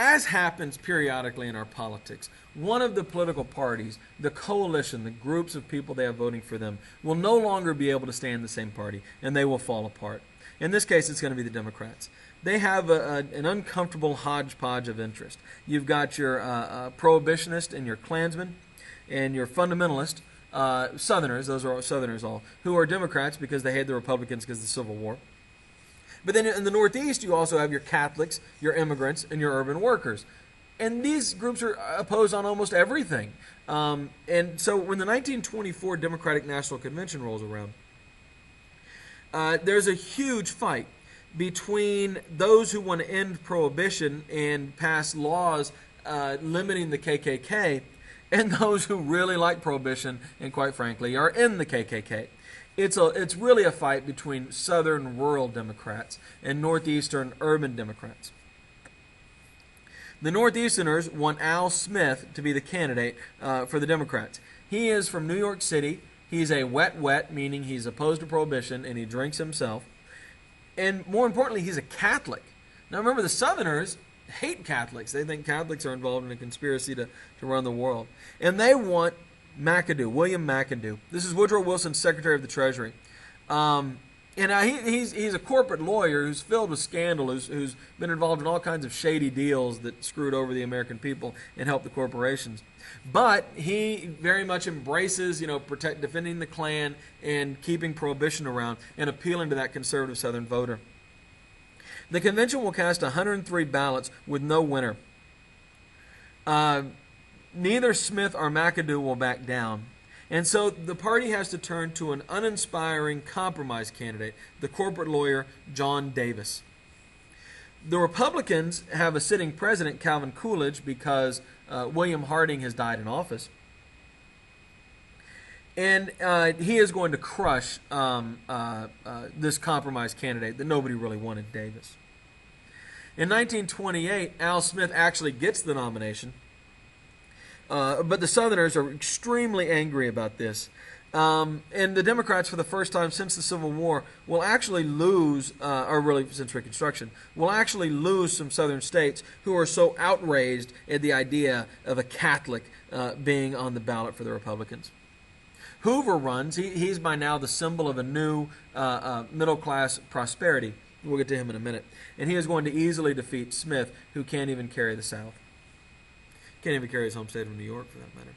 As happens periodically in our politics, one of the political parties, the coalition, the groups of people they have voting for them, will no longer be able to stay in the same party, and they will fall apart. In this case, it's going to be the Democrats. They have an uncomfortable hodgepodge of interest. You've got your prohibitionist and your Klansmen and your fundamentalist Southerners, those are Southerners all, who are Democrats because they hate the Republicans because of the Civil War. But then in the Northeast, you also have your Catholics, your immigrants, and your urban workers. And these groups are opposed on almost everything. And so when the 1924 Democratic National Convention rolls around, there's a huge fight between those who want to end prohibition and pass laws limiting the KKK and those who really like prohibition and, quite frankly, are in the KKK. It's really a fight between Southern rural Democrats and Northeastern urban Democrats. The Northeasterners want Al Smith to be the candidate for the Democrats. He is from New York City. He's a wet, meaning he's opposed to prohibition and he drinks himself. And more importantly, he's a Catholic. Now remember, the Southerners hate Catholics. They think Catholics are involved in a conspiracy to run the world. And they want McAdoo, William McAdoo. This is Woodrow Wilson's Secretary of the Treasury. And he's a corporate lawyer who's filled with scandal, who's been involved in all kinds of shady deals that screwed over the American people and helped the corporations. But he very much embraces, defending the Klan and keeping prohibition around and appealing to that conservative Southern voter. The convention will cast 103 ballots with no winner. Neither Smith or McAdoo will back down. And so the party has to turn to an uninspiring compromise candidate, the corporate lawyer John Davis. The Republicans have a sitting president, Calvin Coolidge, because William Harding has died in office. And he is going to crush this compromise candidate that nobody really wanted, Davis. In 1928, Al Smith actually gets the nomination. But the Southerners are extremely angry about this. And the Democrats, for the first time since the Civil War, will actually lose, or really since Reconstruction, will actually lose some Southern states who are so outraged at the idea of a Catholic being on the ballot for the Republicans. Hoover runs. He's by now the symbol of a new middle-class prosperity. We'll get to him in a minute. And he is going to easily defeat Smith, who can't even carry the South. Can't even carry his home state of New York, for that matter.